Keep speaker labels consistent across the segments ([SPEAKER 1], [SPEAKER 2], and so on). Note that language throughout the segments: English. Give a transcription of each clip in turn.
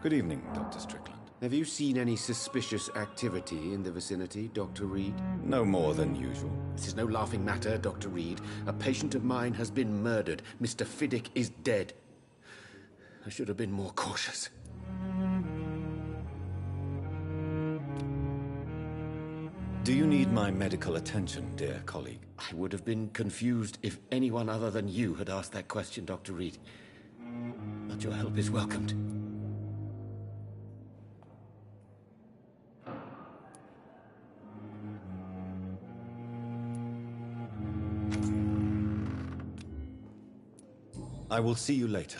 [SPEAKER 1] Good evening, Dr. Strickland.
[SPEAKER 2] Have you seen any suspicious activity in the vicinity, Dr. Reed?
[SPEAKER 1] No more than usual.
[SPEAKER 2] This is no laughing matter, Dr. Reed. A patient of mine has been murdered. Mr. Fiddick is dead. I should have been more cautious.
[SPEAKER 1] Do you need my medical attention, dear colleague?
[SPEAKER 2] I would have been confused if anyone other than you had asked that question, Dr. Reed. But your help is welcomed.
[SPEAKER 1] I will see you later.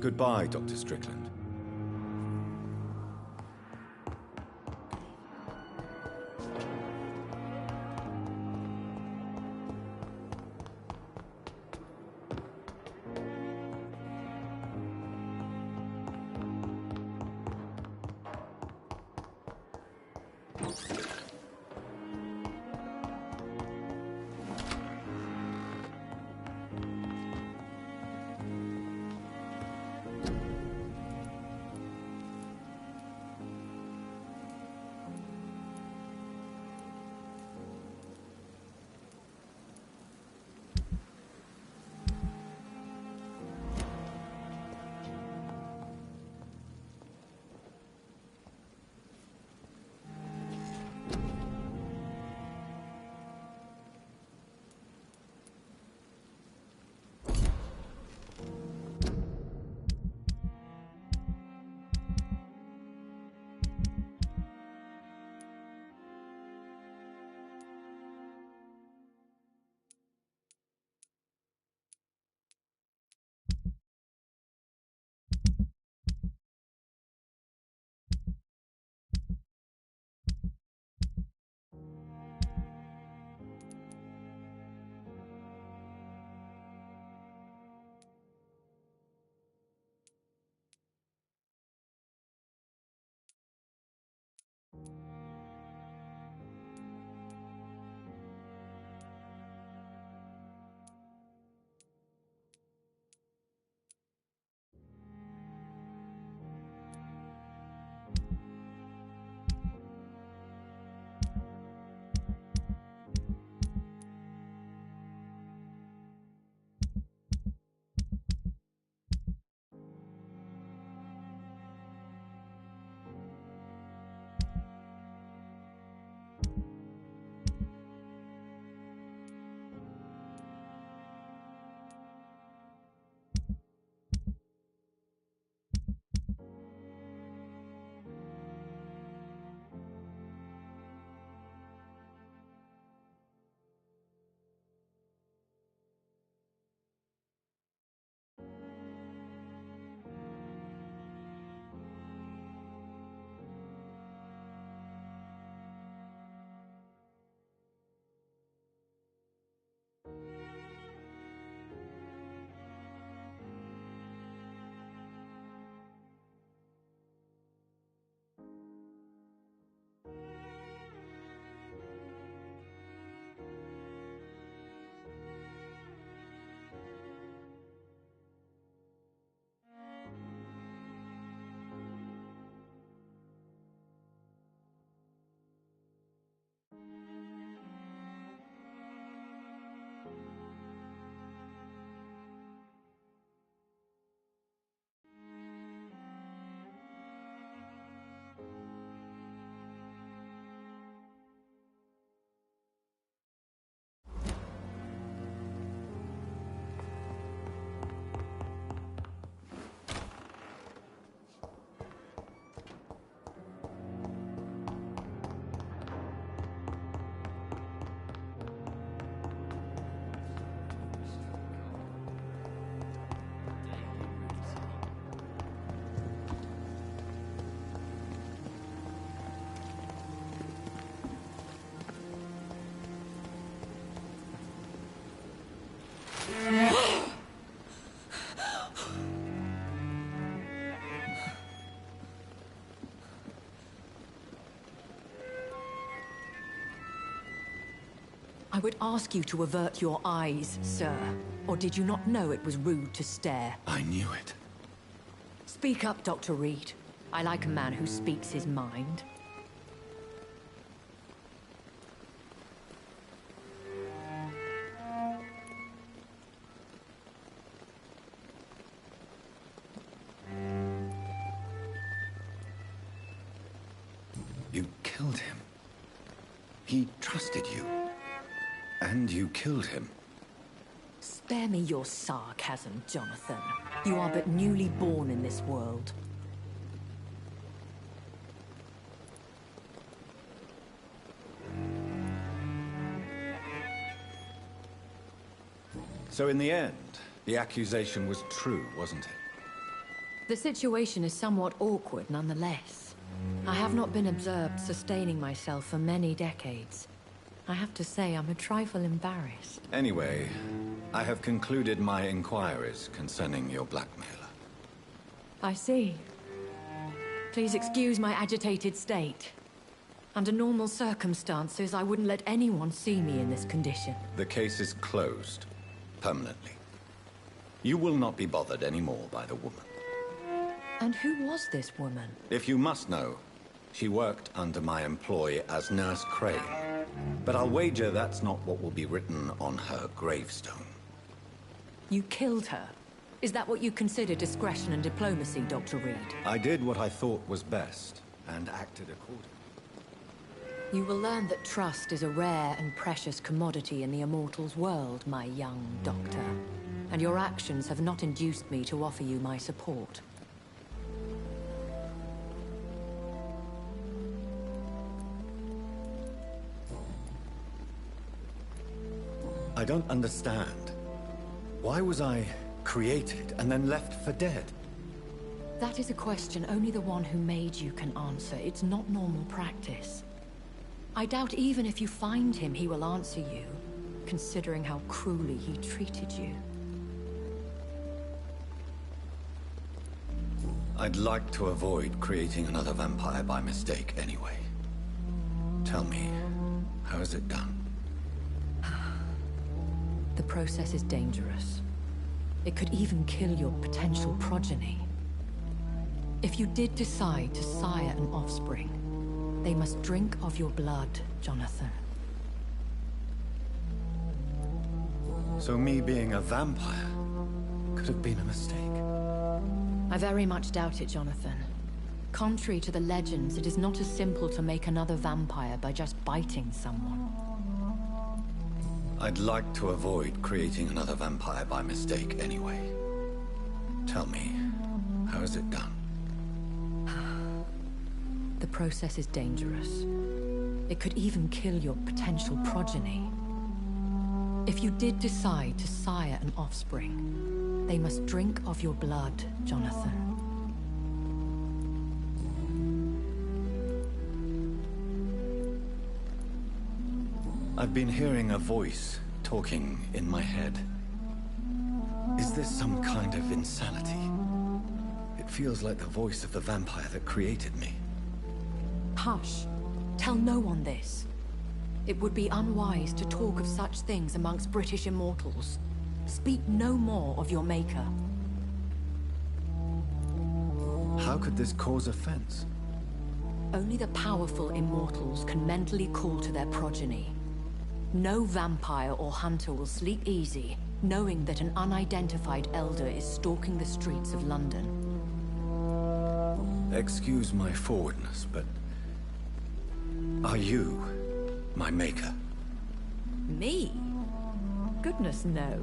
[SPEAKER 1] Goodbye, Dr. Strickland.
[SPEAKER 3] I would ask you to avert your eyes, sir. Or did you not know it was rude to stare?
[SPEAKER 1] I knew it.
[SPEAKER 3] Speak up, Dr. Reed. I like a man who speaks his mind.
[SPEAKER 1] You killed him. He trusted you. And you killed him.
[SPEAKER 3] Spare me your sarcasm, Jonathan. You are but newly born in this world.
[SPEAKER 1] So in the end, the accusation was true, wasn't it?
[SPEAKER 3] The situation is somewhat awkward nonetheless. I have not been observed sustaining myself for many decades. I have to say I'm a trifle embarrassed.
[SPEAKER 1] Anyway, I have concluded my inquiries concerning your blackmailer.
[SPEAKER 3] I see. Please excuse my agitated state. Under normal circumstances, I wouldn't let anyone see me in this condition.
[SPEAKER 1] The case is closed. Permanently. You will not be bothered anymore by the woman.
[SPEAKER 3] And who was this woman?
[SPEAKER 1] If you must know, she worked under my employ as Nurse Crane. But I'll wager that's not what will be written on her gravestone.
[SPEAKER 3] You killed her? Is that what you consider discretion and diplomacy, Dr. Reed?
[SPEAKER 1] I did what I thought was best, and acted accordingly.
[SPEAKER 3] You will learn that trust is a rare and precious commodity in the Immortals world, my young doctor. And your actions have not induced me to offer you my support.
[SPEAKER 1] I don't understand. Why was I created and then left for dead?
[SPEAKER 3] That is a question only the one who made you can answer. It's not normal practice. I doubt even if you find him, he will answer you, considering how cruelly he treated you.
[SPEAKER 1] I'd like to avoid creating another vampire by mistake anyway. Tell me, how is it done?
[SPEAKER 3] The process is dangerous. It could even kill your potential progeny. If you did decide to sire an offspring, they must drink of your blood, Jonathan.
[SPEAKER 1] So me being a vampire could have been a mistake.
[SPEAKER 3] I very much doubt it, Jonathan. Contrary to the legends, it is not as simple to make another vampire by just biting someone.
[SPEAKER 1] I'd like to avoid creating another vampire by mistake anyway. Tell me, how is it done?
[SPEAKER 3] The process is dangerous. It could even kill your potential progeny. If you did decide to sire an offspring, they must drink of your blood, Jonathan.
[SPEAKER 1] I've been hearing a voice talking in my head. Is this some kind of insanity? It feels like the voice of the vampire that created me.
[SPEAKER 3] Hush. Tell no one this. It would be unwise to talk of such things amongst British immortals. Speak no more of your maker.
[SPEAKER 1] How could this cause offense?
[SPEAKER 3] Only the powerful immortals can mentally call to their progeny. No vampire or hunter will sleep easy, knowing that an unidentified elder is stalking the streets of London.
[SPEAKER 1] Excuse my forwardness, but... are you my maker?
[SPEAKER 3] Me? Goodness, no.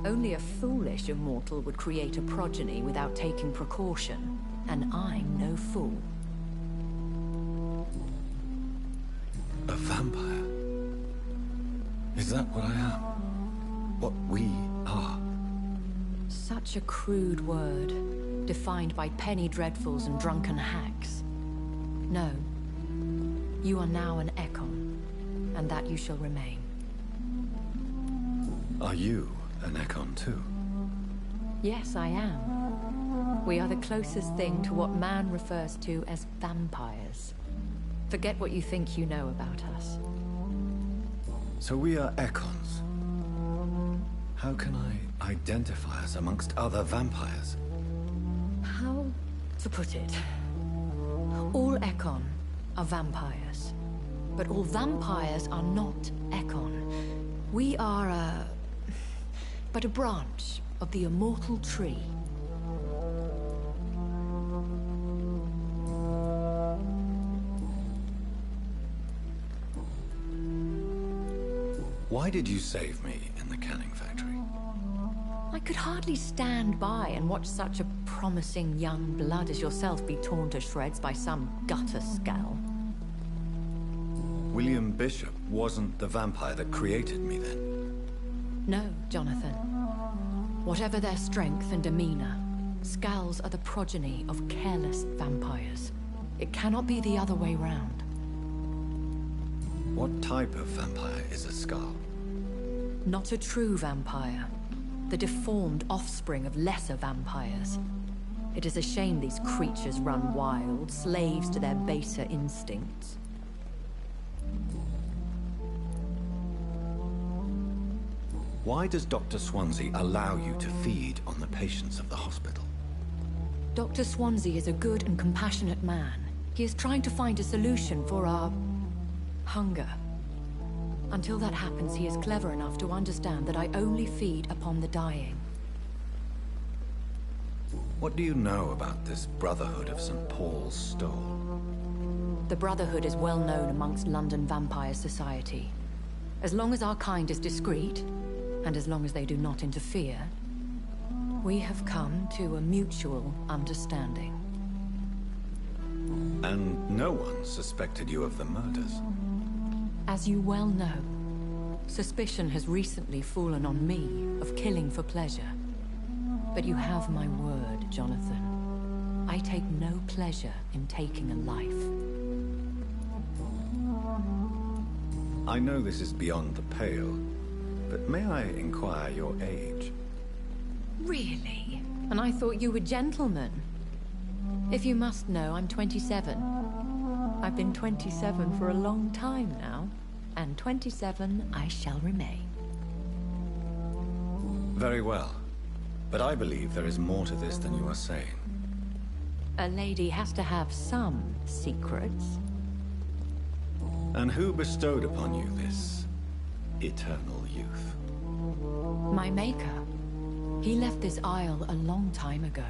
[SPEAKER 3] Only a foolish immortal would create a progeny without taking precaution, and I'm no fool.
[SPEAKER 1] A vampire? Is that what I am? What we are?
[SPEAKER 3] Such a crude word, defined by penny dreadfuls and drunken hacks. No. You are now an Ekon, and that you shall remain.
[SPEAKER 1] Are you an Ekon too?
[SPEAKER 3] Yes, I am. We are the closest thing to what man refers to as vampires. Forget what you think you know about us.
[SPEAKER 1] So we are Ekons. How can I identify us amongst other vampires?
[SPEAKER 3] How to put it? All Ekon are vampires. But all vampires are not Ekon. We are but a branch of the immortal tree.
[SPEAKER 1] Why did you save me in the canning factory?
[SPEAKER 3] I could hardly stand by and watch such a promising young blood as yourself be torn to shreds by some gutter scowl.
[SPEAKER 1] William Bishop wasn't the vampire that created me then?
[SPEAKER 3] No, Jonathan. Whatever their strength and demeanor, Scowls are the progeny of careless vampires. It cannot be the other way round.
[SPEAKER 1] What type of vampire is a Scowl?
[SPEAKER 3] Not a true vampire. The deformed offspring of lesser vampires. It is a shame these creatures run wild, slaves to their baser instincts.
[SPEAKER 1] Why does Dr. Swansea allow you to feed on the patients of the hospital?
[SPEAKER 3] Dr. Swansea is a good and compassionate man. He is trying to find a solution for our hunger. Until that happens, he is clever enough to understand that I only feed upon the dying.
[SPEAKER 1] What do you know about this Brotherhood of St. Paul's Stole?
[SPEAKER 3] The Brotherhood is well known amongst London Vampire Society. As long as our kind is discreet, and as long as they do not interfere, we have come to a mutual understanding.
[SPEAKER 1] And no one suspected you of the murders?
[SPEAKER 3] As you well know, suspicion has recently fallen on me of killing for pleasure. But you have my word, Jonathan. I take no pleasure in taking a life.
[SPEAKER 1] I know this is beyond the pale, but may I inquire your age?
[SPEAKER 3] Really? And I thought you were gentlemen. If you must know, I'm 27. I've been 27 for a long time now, and 27 I shall remain.
[SPEAKER 1] Very well. But I believe there is more to this than you are saying.
[SPEAKER 3] A lady has to have some secrets.
[SPEAKER 1] And who bestowed upon you this eternal youth?
[SPEAKER 3] My maker. He left this isle a long time ago.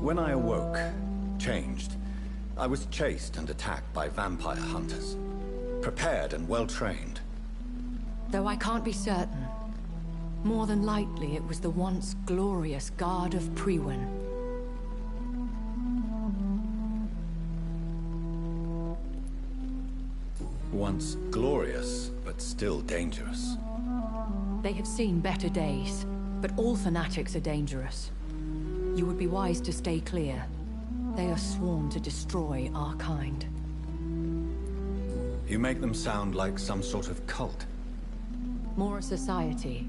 [SPEAKER 1] When I awoke, changed, I was chased and attacked by vampire hunters. Prepared and well-trained.
[SPEAKER 3] Though I can't be certain. More than likely it was the once glorious Guard of Priwen.
[SPEAKER 1] Once glorious, but still dangerous.
[SPEAKER 3] They have seen better days, but all fanatics are dangerous. You would be wise to stay clear. They are sworn to destroy our kind.
[SPEAKER 1] You make them sound like some sort of cult.
[SPEAKER 3] More a society.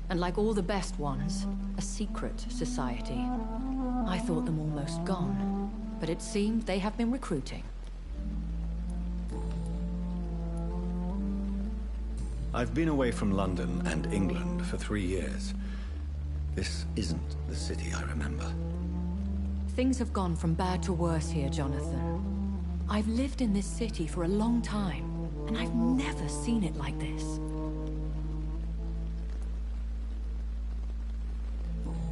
[SPEAKER 3] And like all the best ones, a secret society. I thought them almost gone, but it seemed they have been recruiting.
[SPEAKER 1] I've been away from London and England for 3 years. This isn't the city I remember.
[SPEAKER 3] Things have gone from bad to worse here, Jonathan. I've lived in this city for a long time, and I've never seen it like this.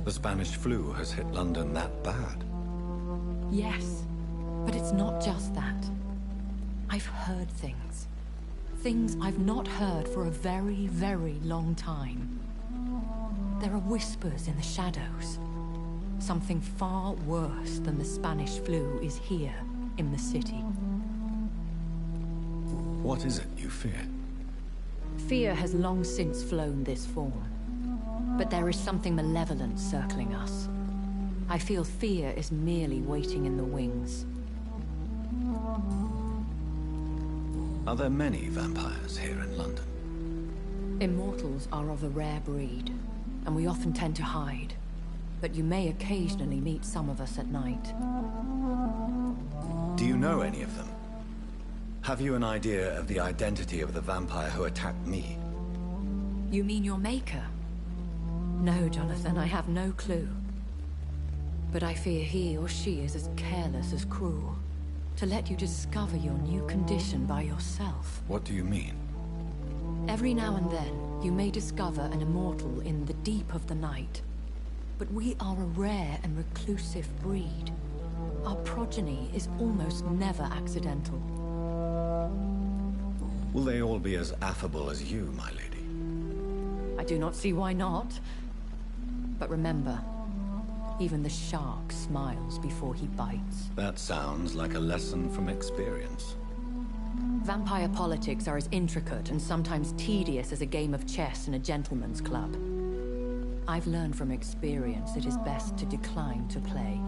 [SPEAKER 1] The Spanish flu has hit London that bad.
[SPEAKER 3] Yes, but it's not just that. I've heard things. Things I've not heard for a very, very long time. There are whispers in the shadows. Something far worse than the Spanish flu is here in the city.
[SPEAKER 1] What is it you fear?
[SPEAKER 3] Fear has long since flown this form. But there is something malevolent circling us. I feel fear is merely waiting in the wings.
[SPEAKER 1] Are there many vampires here in London?
[SPEAKER 3] Immortals are of a rare breed, and we often tend to hide. But you may occasionally meet some of us at night.
[SPEAKER 1] Do you know any of them? Have you an idea of the identity of the vampire who attacked me?
[SPEAKER 3] You mean your maker? No, Jonathan, I have no clue. But I fear he or she is as careless as cruel. To let you discover your new condition by yourself.
[SPEAKER 1] What do you mean?
[SPEAKER 3] Every now and then, you may discover an immortal in the deep of the night. But we are a rare and reclusive breed. Our progeny is almost never accidental.
[SPEAKER 1] Will they all be as affable as you, my lady?
[SPEAKER 3] I do not see why not. But remember, even the shark smiles before he bites.
[SPEAKER 1] That sounds like a lesson from experience.
[SPEAKER 3] Vampire politics are as intricate and sometimes tedious as a game of chess in a gentleman's club. I've learned from experience it is best to decline to play.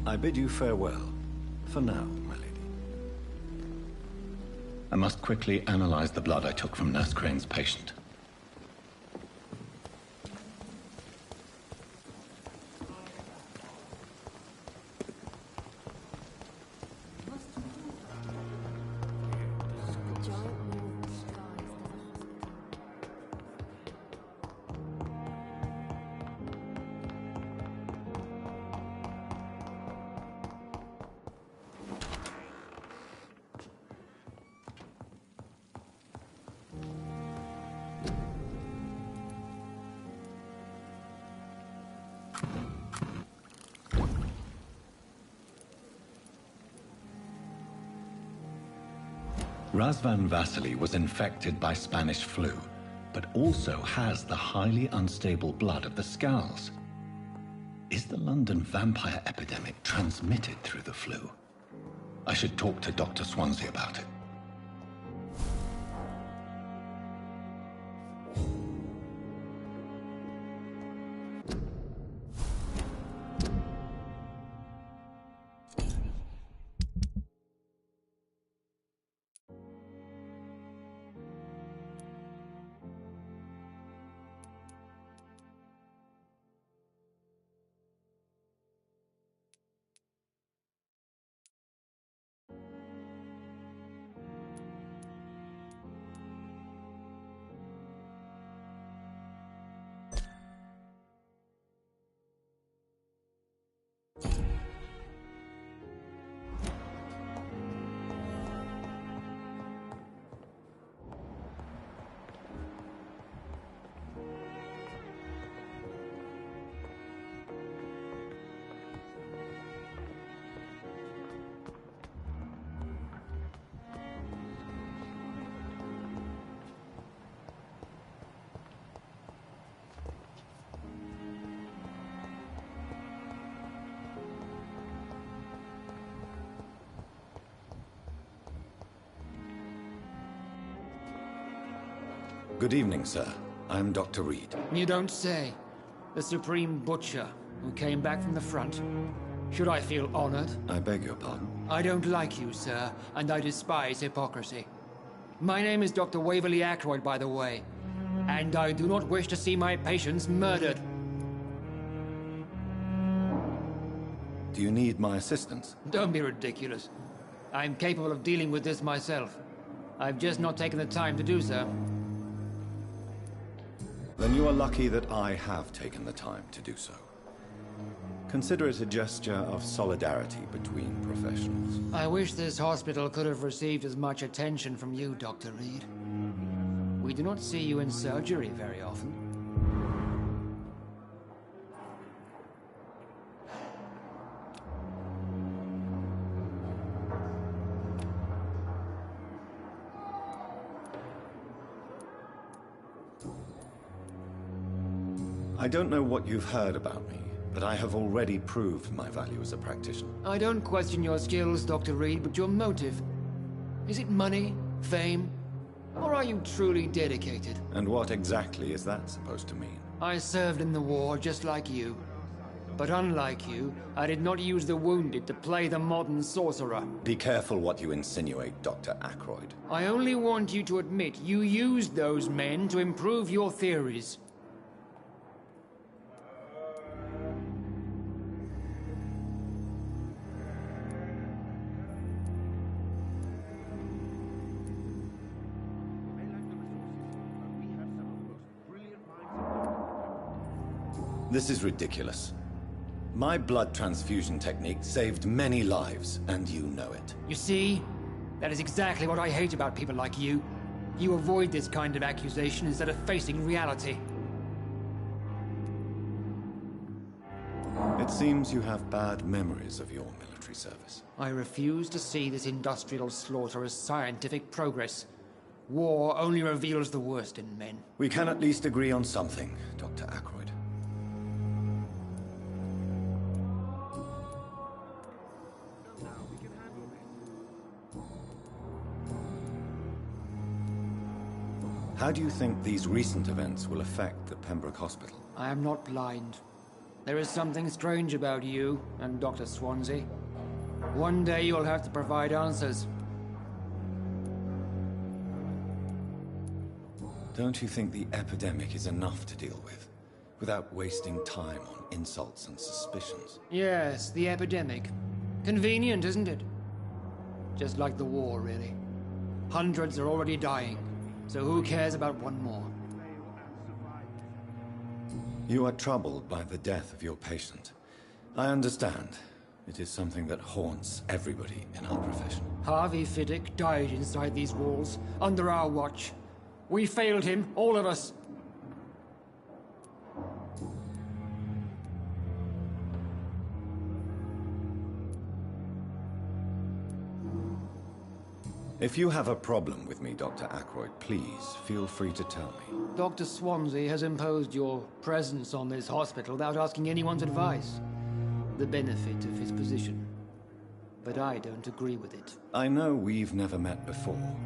[SPEAKER 1] I bid you farewell, for now, my lady. I must quickly analyze the blood I took from Nurse Crane's patient. Razvan Vasily was infected by Spanish flu, but also has the highly unstable blood of the Skulls. Is the London vampire epidemic transmitted through the flu? I should talk to Dr. Swansea about it. Good evening, sir. I'm Dr. Reed.
[SPEAKER 4] You don't say. The Supreme Butcher, who came back from the front. Should I feel honored?
[SPEAKER 1] I beg your pardon.
[SPEAKER 4] I don't like you, sir, and I despise hypocrisy. My name is Dr. Waverly Ackroyd, by the way, and I do not wish to see my patients murdered.
[SPEAKER 1] Do you need my assistance?
[SPEAKER 4] Don't be ridiculous. I'm capable of dealing with this myself. I've just not taken the time to do so.
[SPEAKER 1] Then you are lucky that I have taken the time to do so. Consider it a gesture of solidarity between professionals.
[SPEAKER 4] I wish this hospital could have received as much attention from you, Dr. Reed. We do not see you in surgery very often.
[SPEAKER 1] I don't know what you've heard about me, but I have already proved my value as a practitioner.
[SPEAKER 4] I don't question your skills, Dr. Reed, but your motive. Is it money, fame, or are you truly dedicated?
[SPEAKER 1] And what exactly is that supposed to mean?
[SPEAKER 4] I served in the war just like you. But unlike you, I did not use the wounded to play the modern sorcerer.
[SPEAKER 1] Be careful what you insinuate, Dr. Ackroyd.
[SPEAKER 4] I only want you to admit you used those men to improve your theories.
[SPEAKER 1] This is ridiculous. My blood transfusion technique saved many lives, and you know it.
[SPEAKER 4] You see? That is exactly what I hate about people like you. You avoid this kind of accusation instead of facing reality.
[SPEAKER 1] It seems you have bad memories of your military service.
[SPEAKER 4] I refuse to see this industrial slaughter as scientific progress. War only reveals the worst in men.
[SPEAKER 1] We can at least agree on something, Dr. Ackroyd. How do you think these recent events will affect the Pembroke Hospital?
[SPEAKER 4] I am not blind. There is something strange about you and Dr. Swansea. One day you'll have to provide answers.
[SPEAKER 1] Don't you think the epidemic is enough to deal with, without wasting time on insults and suspicions?
[SPEAKER 4] Yes, the epidemic. Convenient, isn't it? Just like the war, really. Hundreds are already dying, so who cares about one more?
[SPEAKER 1] You are troubled by the death of your patient. I understand. It is something that haunts everybody in our profession.
[SPEAKER 4] Harvey Fiddick died inside these walls, under our watch. We failed him, all of us.
[SPEAKER 1] If you have a problem with me, Dr. Ackroyd, please feel free to tell me.
[SPEAKER 4] Dr. Swansea has imposed your presence on this hospital without asking anyone's advice. The benefit of his position. But I don't agree with it.
[SPEAKER 1] I know we've never met before,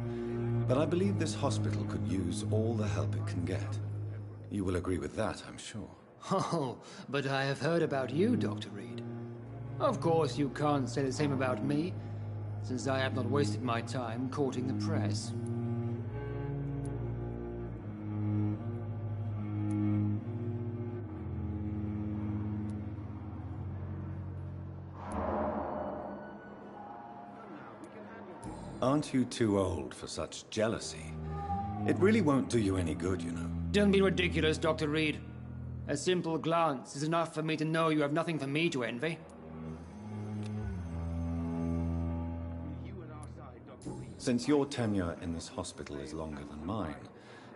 [SPEAKER 1] but I believe this hospital could use all the help it can get. You will agree with that, I'm sure.
[SPEAKER 4] Oh, but I have heard about you, Dr. Reed. Of course you can't say the same about me, since I have not wasted my time courting the press.
[SPEAKER 1] Aren't you too old for such jealousy? It really won't do you any good, you know.
[SPEAKER 4] Don't be ridiculous, Dr. Reed. A simple glance is enough for me to know you have nothing for me to envy.
[SPEAKER 1] Since your tenure in this hospital is longer than mine,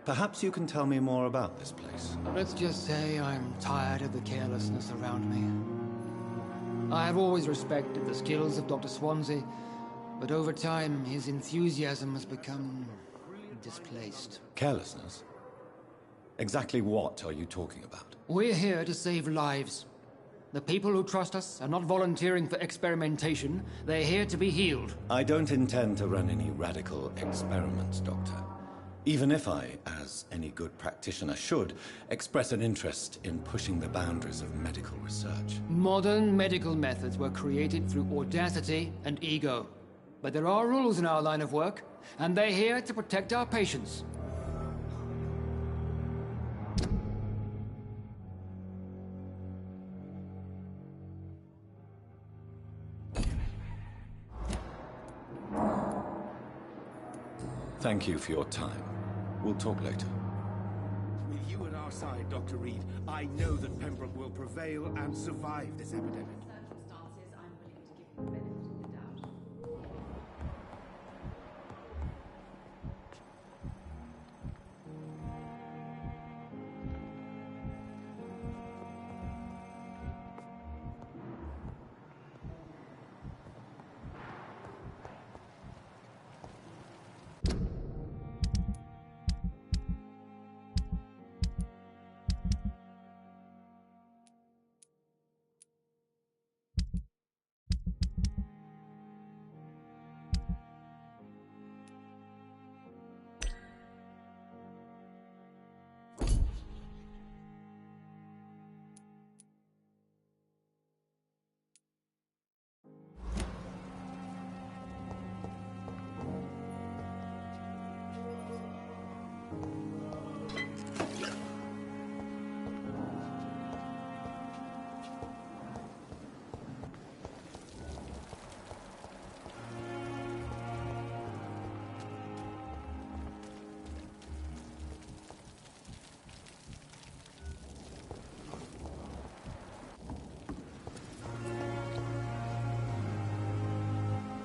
[SPEAKER 1] perhaps you can tell me more about this place.
[SPEAKER 4] Let's just say I'm tired of the carelessness around me. I have always respected the skills of Dr. Swansea, but over time his enthusiasm has become displaced.
[SPEAKER 1] Carelessness? Exactly what are you talking about?
[SPEAKER 4] We're here to save lives. The people who trust us are not volunteering for experimentation. They're here to be healed.
[SPEAKER 1] I don't intend to run any radical experiments, Doctor. Even if I, as any good practitioner should, express an interest in pushing the boundaries of medical research.
[SPEAKER 4] Modern medical methods were created through audacity and ego. But there are rules in our line of work, and they're here to protect our patients.
[SPEAKER 1] Thank you for your time. We'll talk later.
[SPEAKER 2] With you at our side, Dr. Reed, I know that Pembroke will prevail and survive this epidemic.
[SPEAKER 3] Circumstances, I'm willing to give you the benefit of the doubt.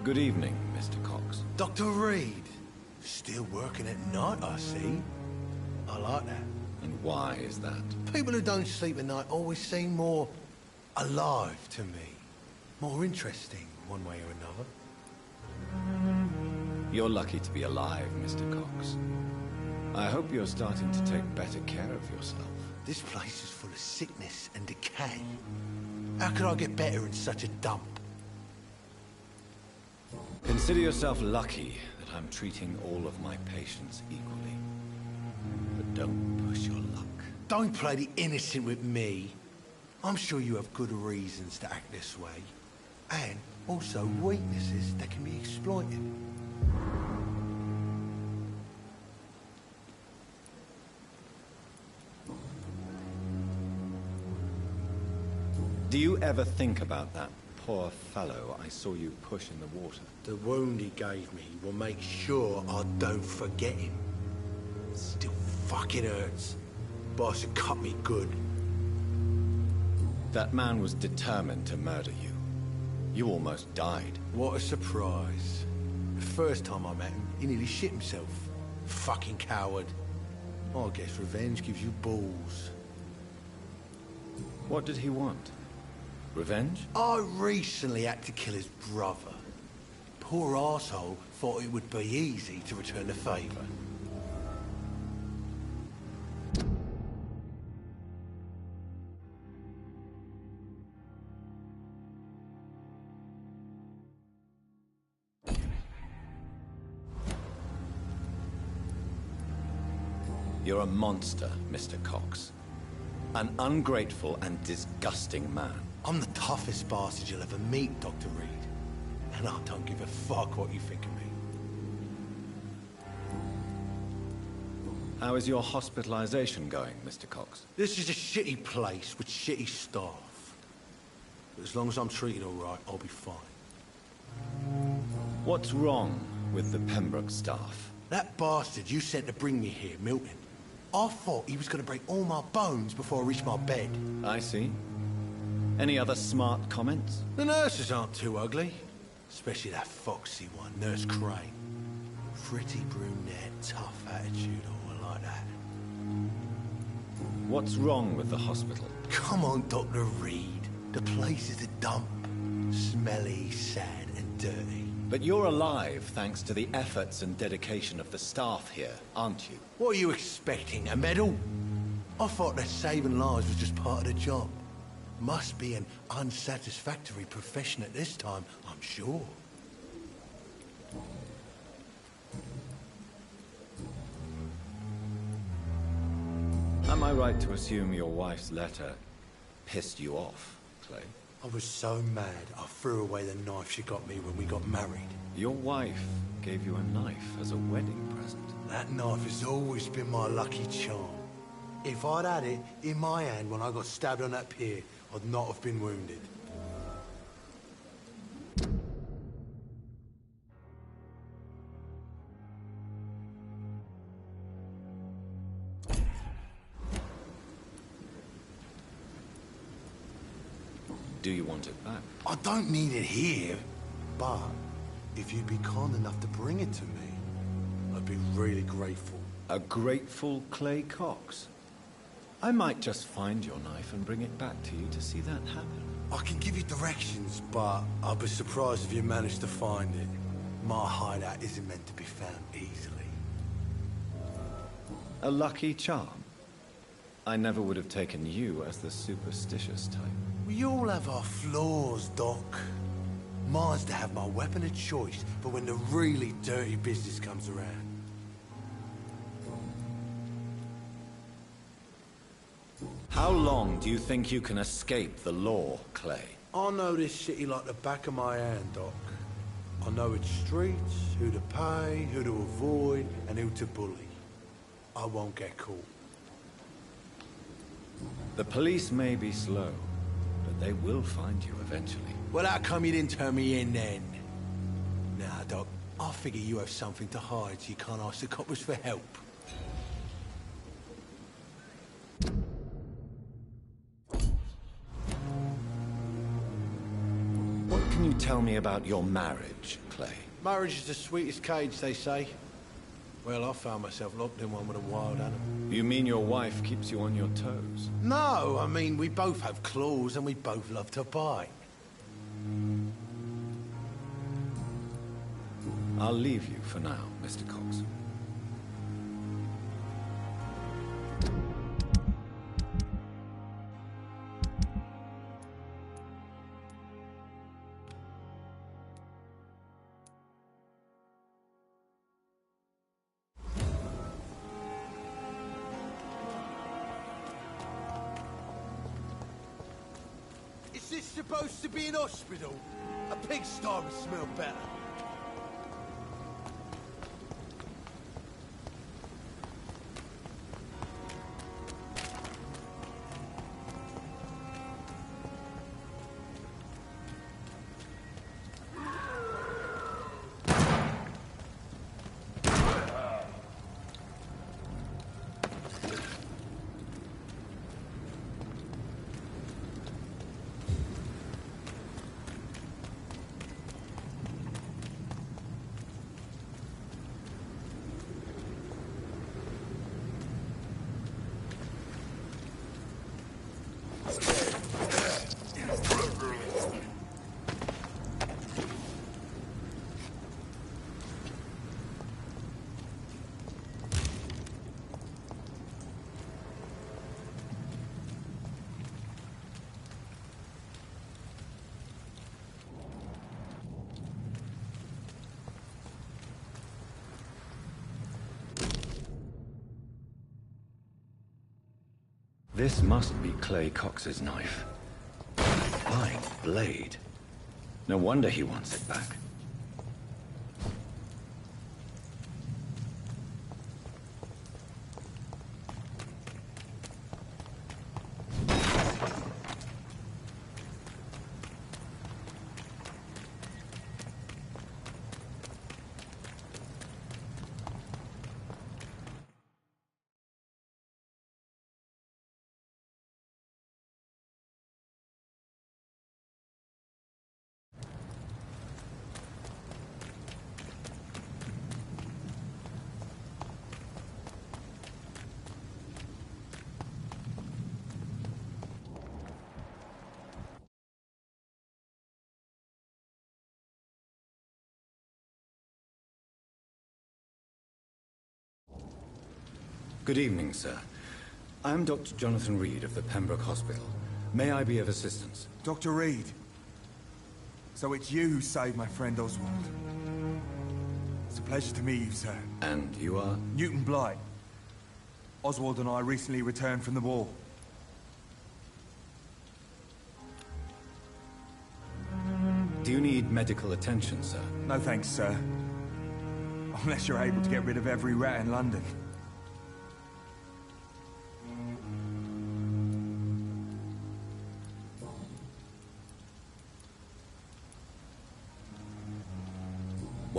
[SPEAKER 1] Good evening, Mr. Cox.
[SPEAKER 5] Dr. Reed. Still working at night, I see. I like that.
[SPEAKER 1] And why is that?
[SPEAKER 5] People who don't sleep at night always seem more alive to me. More interesting, one way or another.
[SPEAKER 1] You're lucky to be alive, Mr. Cox. I hope you're starting to take better care of yourself.
[SPEAKER 5] This place is full of sickness and decay. How could I get better in such a dump?
[SPEAKER 1] Consider yourself lucky that I'm treating all of my patients equally. But don't push your luck.
[SPEAKER 5] Don't play the innocent with me. I'm sure you have good reasons to act this way. And also weaknesses that can be exploited.
[SPEAKER 1] Do you ever think about that poor fellow I saw you push in the water?
[SPEAKER 5] The wound he gave me will make sure I don't forget him. It still fucking hurts. Boss had cut me good.
[SPEAKER 1] That man was determined to murder you. You almost died.
[SPEAKER 5] What a surprise. The first time I met him, he nearly shit himself. Fucking coward. I guess revenge gives you balls.
[SPEAKER 1] What did he want? Revenge?
[SPEAKER 5] I recently had to kill his brother. Poor arsehole thought it would be easy to return the favor.
[SPEAKER 1] You're a monster, Mr. Cox. An ungrateful and disgusting man.
[SPEAKER 5] I'm the toughest bastard you'll ever meet, Dr. Reed. And I don't give a fuck what you think of me.
[SPEAKER 1] How is your hospitalization going, Mr. Cox?
[SPEAKER 5] This is a shitty place with shitty staff. But as long as I'm treated all right, I'll be fine.
[SPEAKER 1] What's wrong with the Pembroke staff?
[SPEAKER 5] That bastard you sent to bring me here, Milton, I thought he was going to break all my bones before I reached my bed.
[SPEAKER 1] I see. Any other smart comments?
[SPEAKER 5] The nurses aren't too ugly. Especially that foxy one, Nurse Crane. Pretty brunette, tough attitude, all like that.
[SPEAKER 1] What's wrong with the hospital?
[SPEAKER 5] Come on, Dr. Reed. The place is a dump. Smelly, sad, and dirty.
[SPEAKER 1] But you're alive thanks to the efforts and dedication of the staff here, aren't you?
[SPEAKER 5] What are you expecting, a medal? I thought that saving lives was just part of the job. Must be an unsatisfactory profession at this time, I'm sure.
[SPEAKER 1] Am I right to assume your wife's letter pissed you off, Clay?
[SPEAKER 5] I was so mad, I threw away the knife she got me when we got married.
[SPEAKER 1] Your wife gave you a knife as a wedding present.
[SPEAKER 5] That knife has always been my lucky charm. If I'd had it in my hand when I got stabbed on that pier, I'd not have been wounded.
[SPEAKER 1] Do you want it back?
[SPEAKER 5] I don't need it here, but if you'd be kind enough to bring it to me, I'd be really grateful.
[SPEAKER 1] A grateful Clay Cox? I might just find your knife and bring it back to you to see that happen.
[SPEAKER 5] I can give you directions, but I'll be surprised if you manage to find it. My hideout isn't meant to be found easily.
[SPEAKER 1] A lucky charm? I never would have taken you as the superstitious type.
[SPEAKER 5] We all have our flaws, Doc. Mine's to have my weapon of choice for when the really dirty business comes around.
[SPEAKER 1] How long do you think you can escape the law, Clay?
[SPEAKER 5] I know this city like the back of my hand, Doc. I know its streets, who to pay, who to avoid, and who to bully. I won't get caught.
[SPEAKER 1] The police may be slow, but they will find you eventually.
[SPEAKER 5] Well, how come you didn't turn me in then? Nah, Doc, I figure you have something to hide so you can't ask the coppers for help.
[SPEAKER 6] What
[SPEAKER 1] can you tell me about your marriage, Clay?
[SPEAKER 5] Marriage is the sweetest cage, they say. Well, I found myself locked in one with a wild animal.
[SPEAKER 1] You mean your wife keeps you on your toes?
[SPEAKER 5] No, I mean, we both have claws and we both love to bite.
[SPEAKER 1] I'll leave you for now, Mr. Cox.
[SPEAKER 5] Is this supposed to be an hospital? A pigsty would smell better.
[SPEAKER 1] This must be Clay Cox's knife. Fine blade. No wonder he wants it back. Good evening, sir. I'm Dr. Jonathan Reed of the Pembroke Hospital. May I be of assistance?
[SPEAKER 6] Dr. Reed. So it's you who saved my friend Oswald. It's a pleasure to meet you, sir.
[SPEAKER 1] And you are?
[SPEAKER 6] Newton Blight. Oswald and I recently returned from the war.
[SPEAKER 1] Do you need medical attention, sir?
[SPEAKER 6] No thanks, sir. Unless you're able to get rid of every rat in London.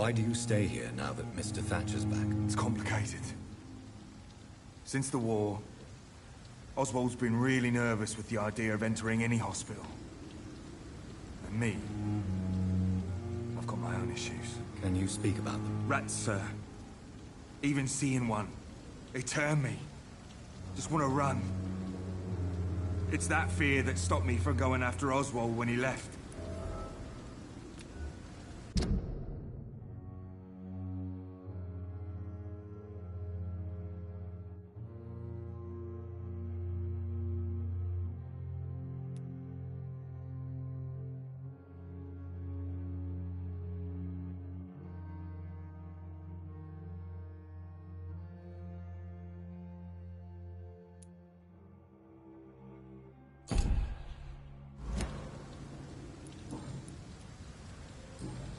[SPEAKER 1] Why do you stay here now that Mr. Thatcher's back?
[SPEAKER 6] It's complicated. Since the war, Oswald's been really nervous with the idea of entering any hospital. And me, I've got my own issues.
[SPEAKER 1] Can you speak about them?
[SPEAKER 6] Rats, sir. Even seeing one, they turn me. Just want to run. It's that fear that stopped me from going after Oswald when he left.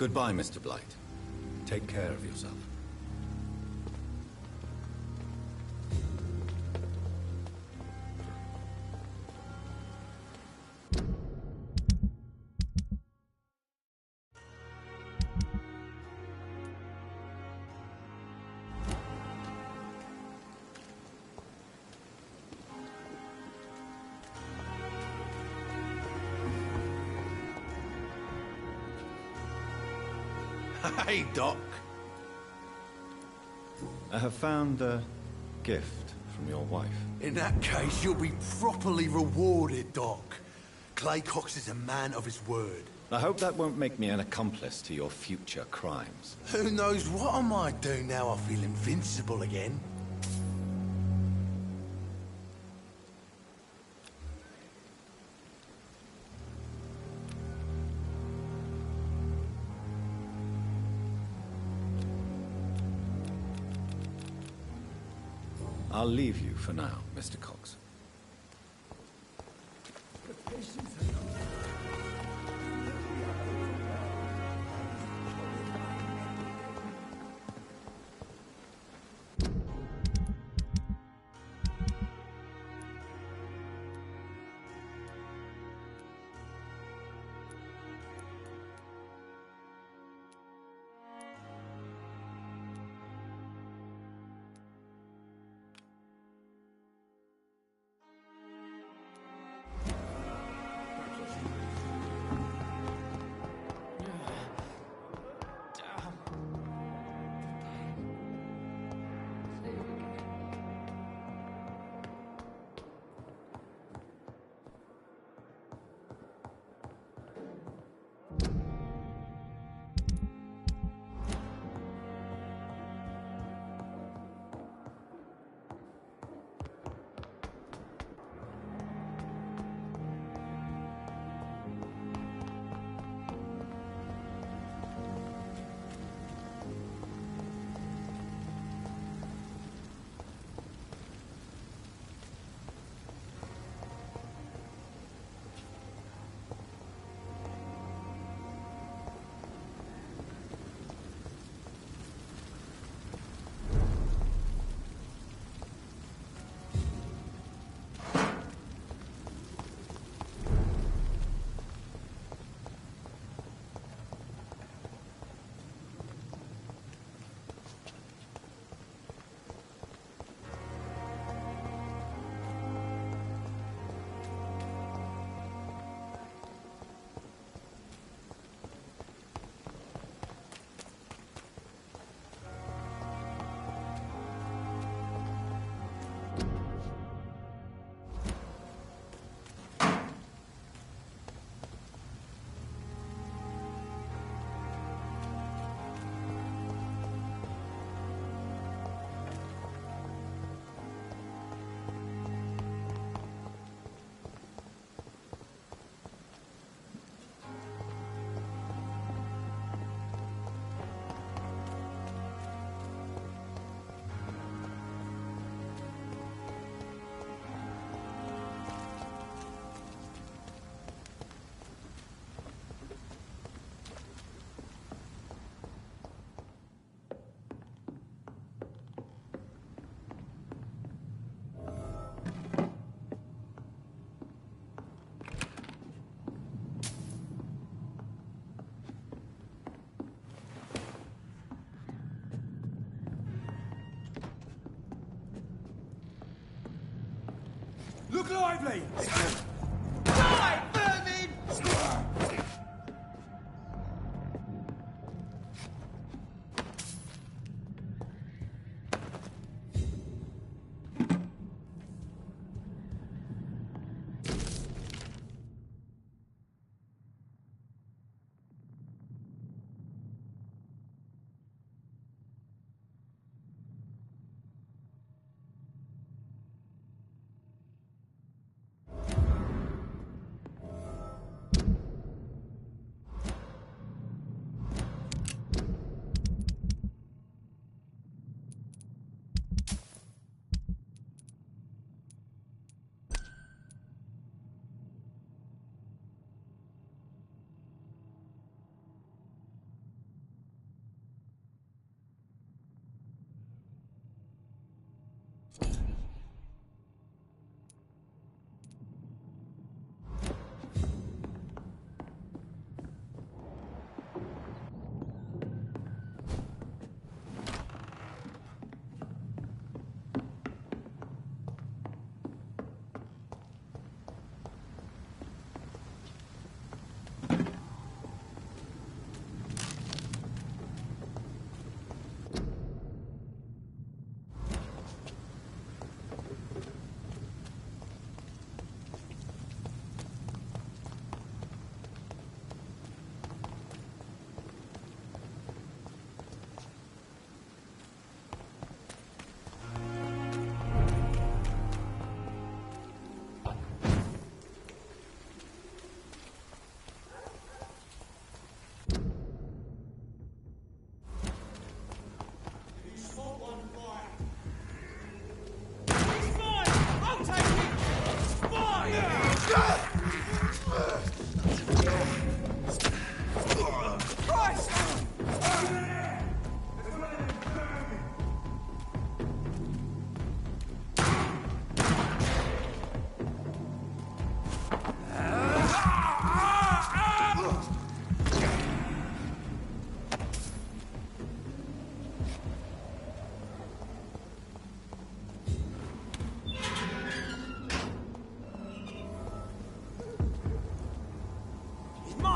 [SPEAKER 1] Goodbye, Mr. Blight. Take care of yourself.
[SPEAKER 5] Hey, Doc.
[SPEAKER 1] I have found a gift from your wife.
[SPEAKER 5] In that case, you'll be properly rewarded, Doc. Clay Cox is a man of his word.
[SPEAKER 1] I hope that won't make me an accomplice to your future crimes.
[SPEAKER 5] Who knows what I might do now I feel invincible again?
[SPEAKER 1] I'll leave you for now, Mr. Cox.
[SPEAKER 6] Look lively!
[SPEAKER 7] Die, vermin!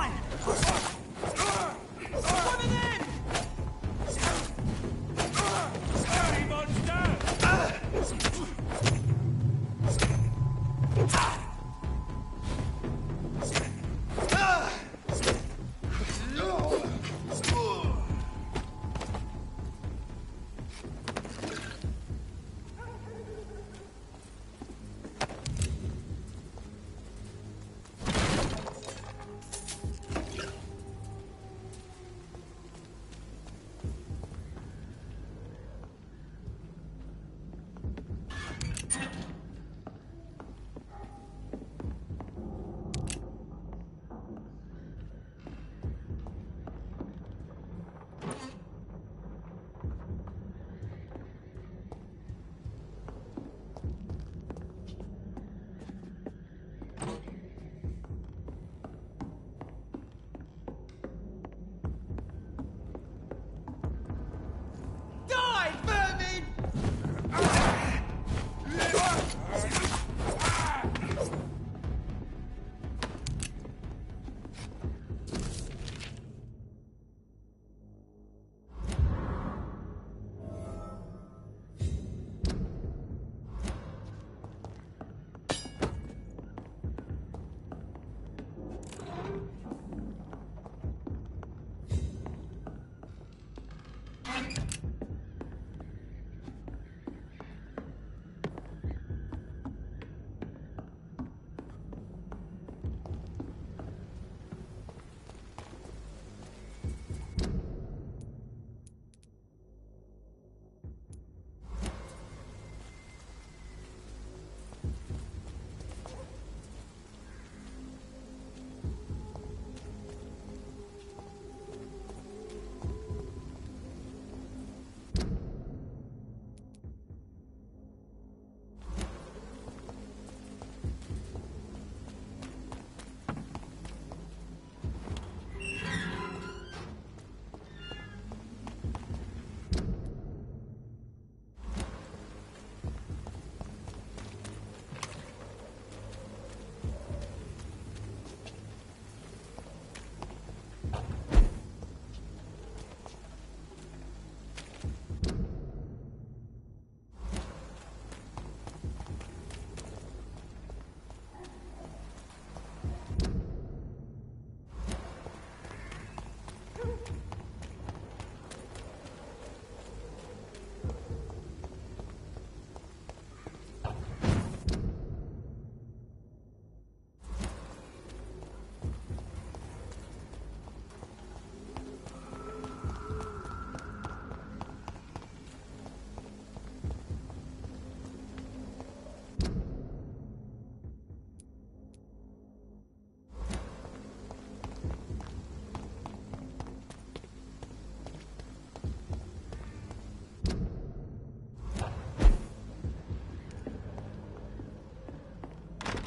[SPEAKER 7] Die! Coming in! Dirty monster! Die, vermin!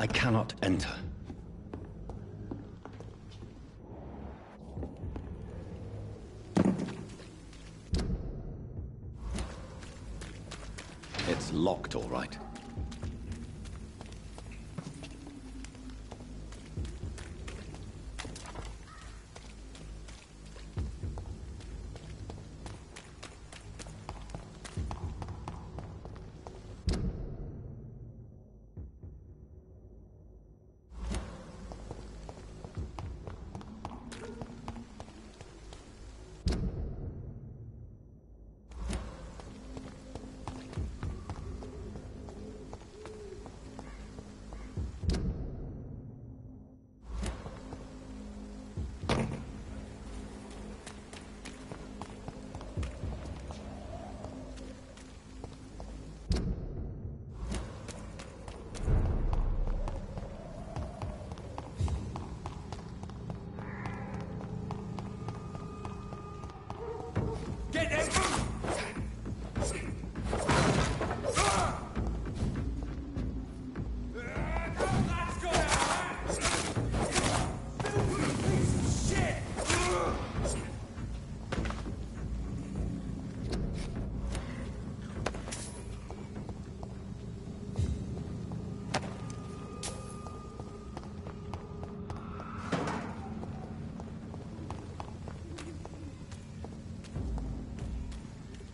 [SPEAKER 1] I cannot enter. It's locked, all right.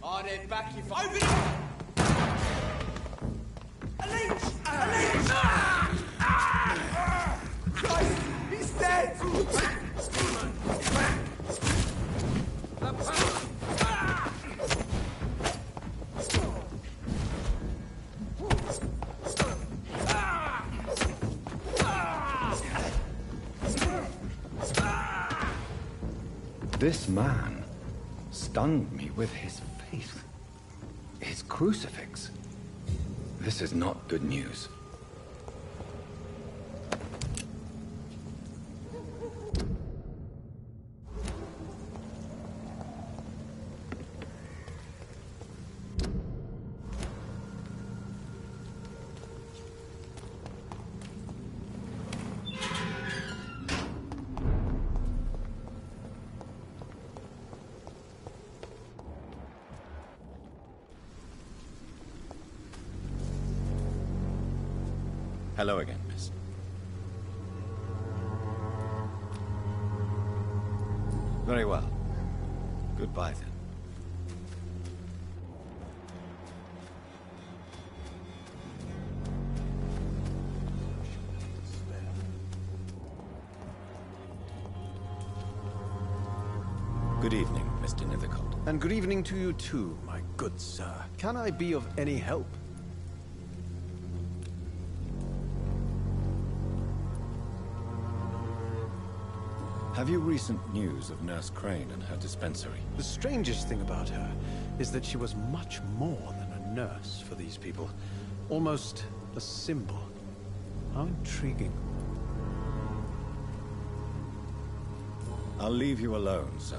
[SPEAKER 7] I'd head back if I... Open it! A leech! A leech! Christ! He's dead!
[SPEAKER 1] This man stunned me with his faith. His crucifix. This is not good news. Hello again, miss. Very well. Goodbye, then. Good evening, Mr. Nethercott.
[SPEAKER 8] And good evening to you too, my good sir. Can I be of any help?
[SPEAKER 1] Have you recent news of Nurse Crane and her dispensary?
[SPEAKER 8] The strangest thing about her is that she was much more than a nurse for these people. Almost a symbol. How intriguing.
[SPEAKER 1] I'll leave you alone, sir.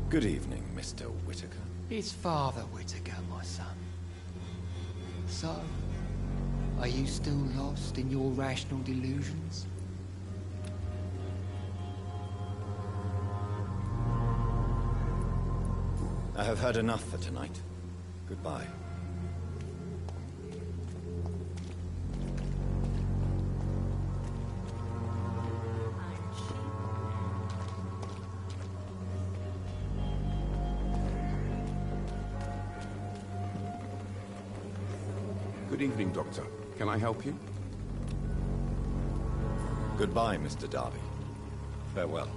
[SPEAKER 1] Good evening, Mr. Whitaker.
[SPEAKER 4] It's Father Whitaker, my son. So, are you still lost in your rational delusions?
[SPEAKER 1] I have heard enough for tonight. Goodbye.
[SPEAKER 9] Good evening, Doctor. Can I help you?
[SPEAKER 1] Goodbye, Mr. Darby. Farewell.